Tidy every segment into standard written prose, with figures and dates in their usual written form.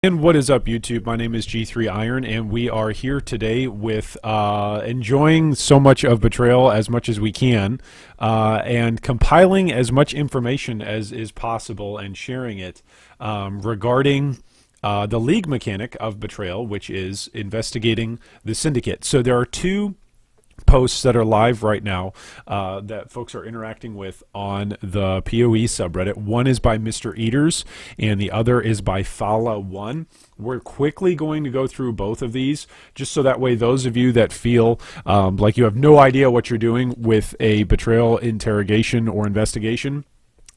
And what is up, YouTube? My name is G3 Iron, and we are here today with enjoying so much of Betrayal as much as we can, and compiling as much information as is possible and sharing it regarding the league mechanic of Betrayal, which is investigating the Syndicate. So there are two posts that are live right now that folks are interacting with on the PoE subreddit. One is by MrEaters and the other is by Fala1. We're quickly going to go through both of these just so that way those of you that feel like you have no idea what you're doing with a betrayal interrogation or investigation,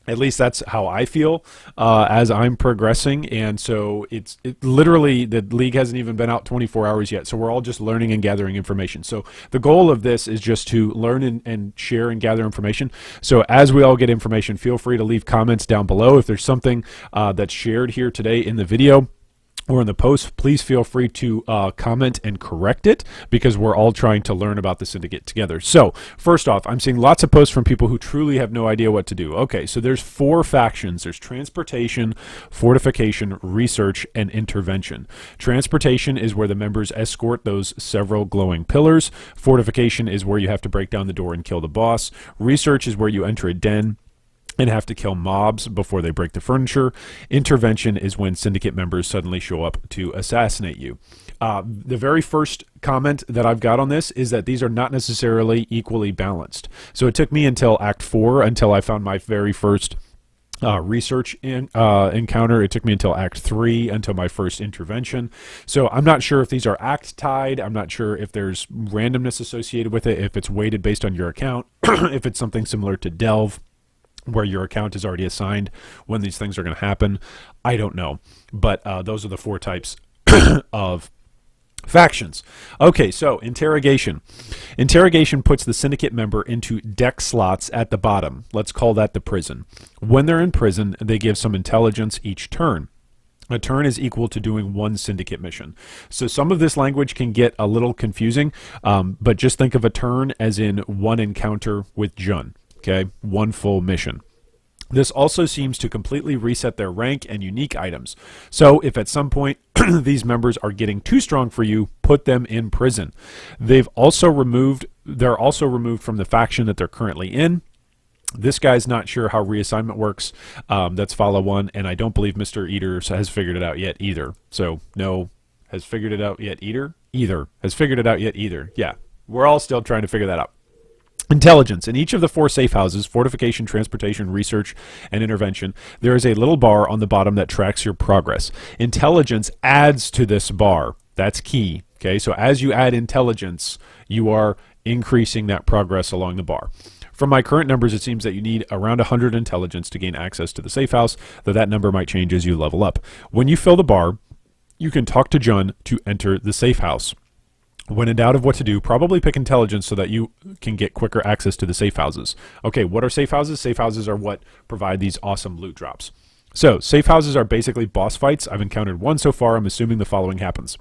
at least that's how I feel as I'm progressing. And so it literally, the league hasn't even been out 24 hours yet. So we're all just learning and gathering information. So the goal of this is just to learn and share and gather information. So as we all get information, feel free to leave comments down below. If there's something that's shared here today in the video or in the post, please feel free to comment and correct it, because we're all trying to learn about the Syndicate together. So first off, I'm seeing lots of posts from people who truly have no idea what to do. Okay, so there's 4 factions. There's Transportation, Fortification, Research, and Intervention. Transportation is where the members escort those several glowing pillars. Fortification is where you have to break down the door and kill the boss. Research is where you enter a den and have to kill mobs before they break the furniture. Intervention is when Syndicate members suddenly show up to assassinate you. The very first comment that I've got on this is that these are not necessarily equally balanced. So it took me until Act 4 until I found my very first research encounter. It took me until Act 3 until my first intervention. So I'm not sure if these are act tied. I'm not sure if there's randomness associated with it, if it's weighted based on your account, if it's something similar to Delve, where your account is already assigned when these things are going to happen. I don't know. But those are the 4 types of factions. Okay, so interrogation. Interrogation puts the Syndicate member into deck slots at the bottom. Let's call that the prison. When they're in prison, they give some intelligence each turn. A turn is equal to doing 1 Syndicate mission. So some of this language can get a little confusing, but just think of a turn as in 1 encounter with Jun. Okay, 1 full mission. This also seems to completely reset their rank and unique items. So if at some point these members are getting too strong for you, put them in prison. They're also removed from the faction that they're currently in. This guy's not sure how reassignment works. That's Fala1, and I don't believe MrEaters has figured it out yet either. So no, has figured it out yet either? Has figured it out yet either. Yeah, we're all still trying to figure that out. Intelligence. In each of the 4 safe houses, Fortification, Transportation, Research, and Intervention, there is a little bar on the bottom that tracks your progress. Intelligence adds to this bar. That's key. Okay, so as you add intelligence, you are increasing that progress along the bar. From my current numbers, it seems that you need around 100 intelligence to gain access to the safe house, though that number might change as you level up. When you fill the bar, you can talk to Jun to enter the safe house. When in doubt of what to do, probably pick intelligence so that you can get quicker access to the safe houses. Okay, what are safe houses? Safe houses are what provide these awesome loot drops. So, safe houses are basically boss fights. I've encountered 1 so far. I'm assuming the following happens.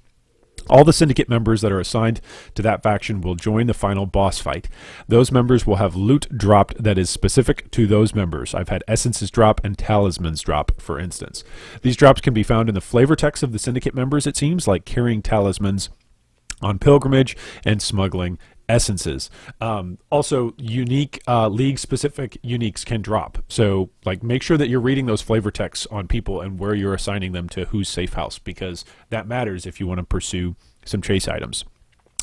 All the Syndicate members that are assigned to that faction will join the final boss fight. Those members will have loot dropped that is specific to those members. I've had essences drop and talismans drop, for instance. These drops can be found in the flavor text of the Syndicate members, it seems, like carrying talismans on pilgrimage and smuggling essences. Also, unique league-specific uniques can drop. So, like, make sure that you're reading those flavor texts on people and where you're assigning them to whose safe house, because that matters if you want to pursue some chase items.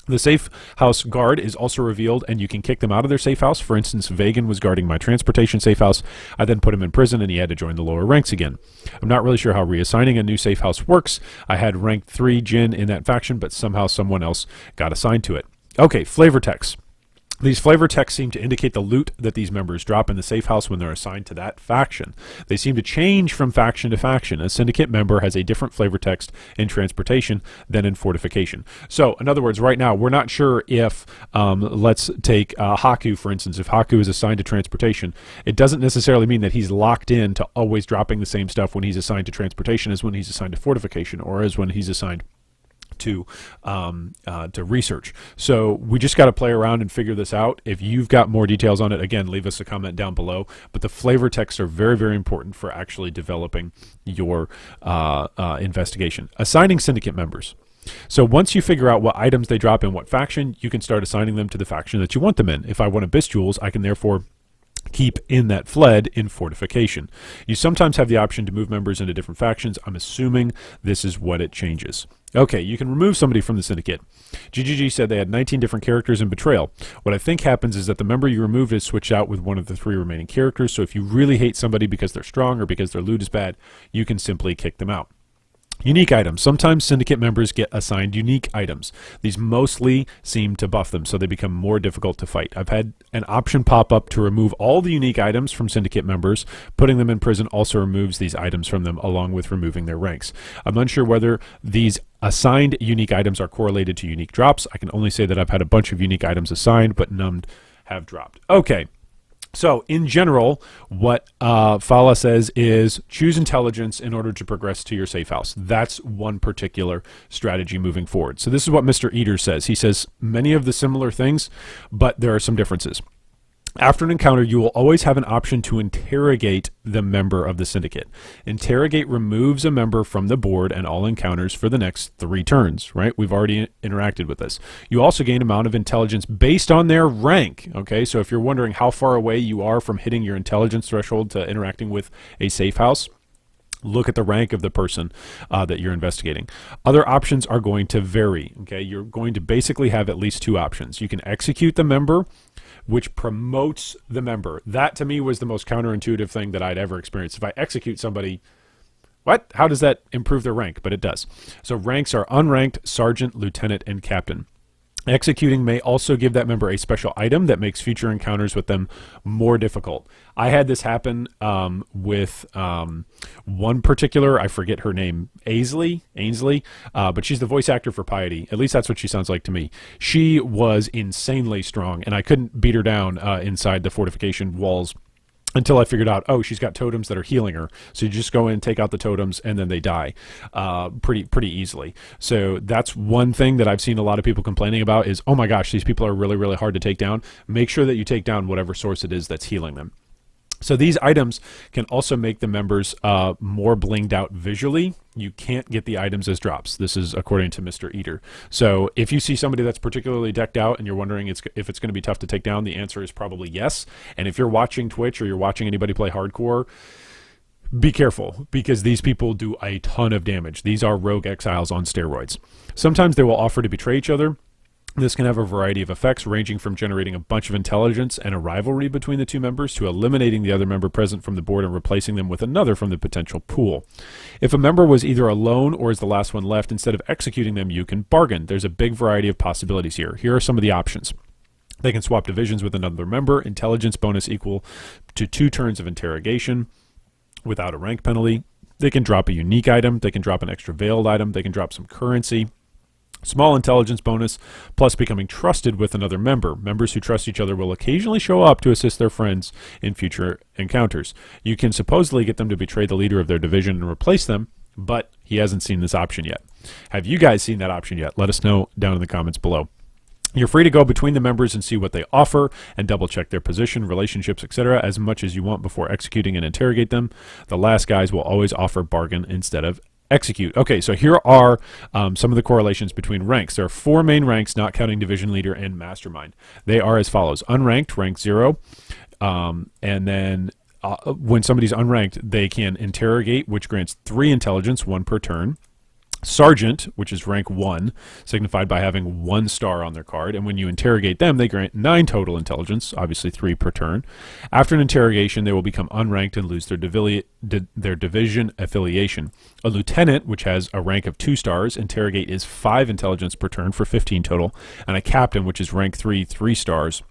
The safe house guard is also revealed, and you can kick them out of their safe house. For instance, Vagan was guarding my transportation safe house. I then put him in prison, and he had to join the lower ranks again. I'm not really sure how reassigning a new safe house works. I had rank 3 Jin in that faction, but somehow someone else got assigned to it. Okay, flavor text. These flavor texts seem to indicate the loot that these members drop in the safe house when they're assigned to that faction. They seem to change from faction to faction. A Syndicate member has a different flavor text in Transportation than in Fortification. So, in other words, right now, we're not sure if, let's take Haku, for instance. If Haku is assigned to Transportation, it doesn't necessarily mean that he's locked in to always dropping the same stuff when he's assigned to Transportation as when he's assigned to Fortification, or as when he's assigned to research. So we just got to play around and figure this out. If you've got more details on it, again, leave us a comment down below. But the flavor texts are very, very important for actually developing your investigation. Assigning syndicate members. So once you figure out what items they drop in what faction, you can start assigning them to the faction that you want them in. If I want Abyss Jewels, I can therefore keep in that fled in Fortification. You sometimes have the option to move members into different factions. I'm assuming this is what it changes. Okay, you can remove somebody from the Syndicate. GGG said they had 19 different characters in Betrayal. What I think happens is that the member you removed is switched out with one of the 3 remaining characters, so if you really hate somebody because they're strong or because their loot is bad, you can simply kick them out. Unique items. Sometimes Syndicate members get assigned unique items. These mostly seem to buff them, so they become more difficult to fight. I've had an option pop up to remove all the unique items from Syndicate members. Putting them in prison also removes these items from them, along with removing their ranks. I'm unsure whether these assigned unique items are correlated to unique drops. I can only say that I've had a bunch of unique items assigned, but none have dropped. Okay. So, in general, what Fala says is choose intelligence in order to progress to your safe house. That's one particular strategy moving forward. So this is what MrEaters says. He says many of the similar things, but there are some differences. After an encounter, you will always have an option to interrogate the member of the Syndicate. Interrogate removes a member from the board and all encounters for the next 3 turns, right? We've already interacted with this. You also gain amount of intelligence based on their rank, okay? So if you're wondering how far away you are from hitting your intelligence threshold to interacting with a safe house, look at the rank of the person that you're investigating. Other options are going to vary, okay? You're going to basically have at least 2 options. You can execute the member, which promotes the member. That, to me, was the most counterintuitive thing that I'd ever experienced. If I execute somebody, what? How does that improve their rank? But it does. So ranks are unranked, sergeant, lieutenant, and captain. Executing may also give that member a special item that makes future encounters with them more difficult. I had this happen with one particular, I forget her name, Ainsley, but she's the voice actor for Piety. At least that's what she sounds like to me. She was insanely strong, and I couldn't beat her down inside the fortification walls until I figured out, oh, she's got totems that are healing her. So you just go in, take out the totems, and then they die pretty easily. So that's one thing that I've seen a lot of people complaining about is, oh my gosh, these people are really, really hard to take down. Make sure that you take down whatever source it is that's healing them. So these items can also make the members more blinged out visually. You can't get the items as drops. This is according to MrEater. So if you see somebody that's particularly decked out and you're wondering if it's going to be tough to take down, the answer is probably yes. And if you're watching Twitch or you're watching anybody play hardcore, be careful, because these people do a ton of damage. These are rogue exiles on steroids. Sometimes they will offer to betray each other. This can have a variety of effects, ranging from generating a bunch of intelligence and a rivalry between the 2 members to eliminating the other member present from the board and replacing them with another from the potential pool. If a member was either alone or is the last one left, instead of executing them, you can bargain. There's a big variety of possibilities here. Here are some of the options. They can swap divisions with another member, intelligence bonus equal to 2 turns of interrogation without a rank penalty. They can drop a unique item. They can drop an extra veiled item. They can drop some currency. Small intelligence bonus, plus becoming trusted with another member. Members who trust each other will occasionally show up to assist their friends in future encounters. You can supposedly get them to betray the leader of their division and replace them, but he hasn't seen this option yet. Have you guys seen that option yet? Let us know down in the comments below. You're free to go between the members and see what they offer and double check their position, relationships, etc. as much as you want before executing and interrogate them. The last guys will always offer bargain instead of execute. Okay, so here are some of the correlations between ranks. There are 4 main ranks, not counting division leader and mastermind. They are as follows: unranked, rank 0, and then when somebody's unranked, they can interrogate, which grants 3 intelligence, 1 per turn. Sergeant, which is rank 1, signified by having 1 star on their card, and when you interrogate them, they grant 9 total intelligence, obviously 3 per turn. After an interrogation, they will become unranked and lose their division affiliation. A lieutenant, which has a rank of 2 stars, interrogate is 5 intelligence per turn for 15 total, and a captain, which is rank 3, 3 stars,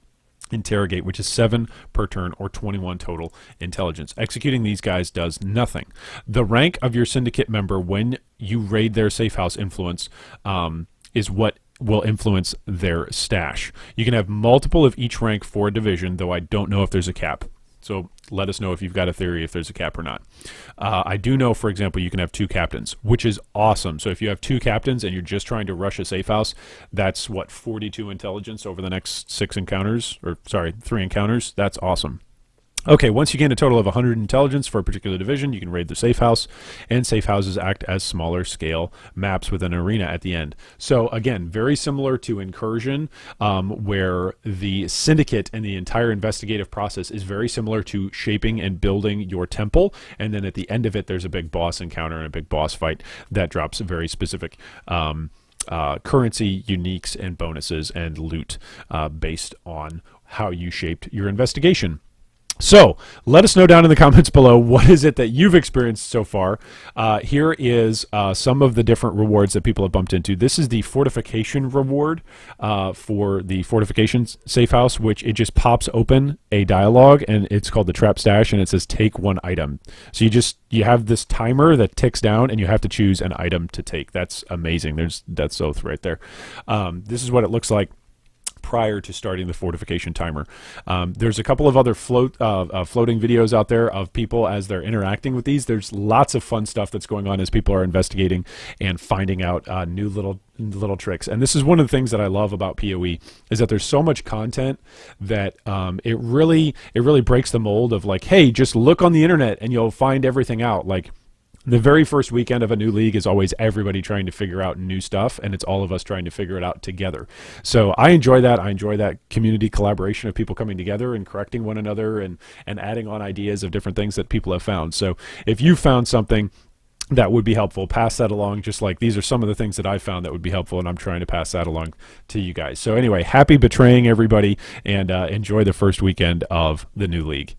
interrogate, which is 7 per turn or 21 total intelligence. Executing these guys does nothing. The rank of your syndicate member when you raid their safe house influence is what will influence their stash. You can have multiple of each rank for a division, though I don't know if there's a cap. So let us know if you've got a theory if there's a cap or not. I do know, for example, you can have 2 captains, which is awesome. So if you have 2 captains and you're just trying to rush a safe house, that's what, 42 intelligence over the next 3 encounters. That's awesome. Okay, once you gain a total of 100 intelligence for a particular division, you can raid the safe house, and safe houses act as smaller scale maps with an arena at the end. So again, very similar to Incursion, where the Syndicate and the entire investigative process is very similar to shaping and building your temple, and then at the end of it, there's a big boss encounter and a big boss fight that drops very specific currency, uniques, and bonuses and loot based on how you shaped your investigation. So let us know down in the comments below, what is it that you've experienced so far. Here is some of the different rewards that people have bumped into. This is the Fortification reward for the Fortification safe house, which it just pops open a dialogue, and it's called the Trap Stash, and it says take 1 item. So you have this timer that ticks down, and you have to choose an item to take. That's amazing. There's Death's Oath right there. This is what it looks like prior to starting the fortification timer. There's a couple of other floating videos out there of people as they're interacting with these. There's lots of fun stuff that's going on as people are investigating and finding out new little tricks. And this is one of the things that I love about PoE, is that there's so much content that it really breaks the mold of like, hey, just look on the internet and you'll find everything out. Like, the very first weekend of a new league is always everybody trying to figure out new stuff, and it's all of us trying to figure it out together. So I enjoy that. I enjoy that community collaboration of people coming together and correcting one another and adding on ideas of different things that people have found. So if you found something that would be helpful, pass that along. Just like these are some of the things that I found that would be helpful, and I'm trying to pass that along to you guys. So anyway, happy betraying everybody, and enjoy the first weekend of the new league.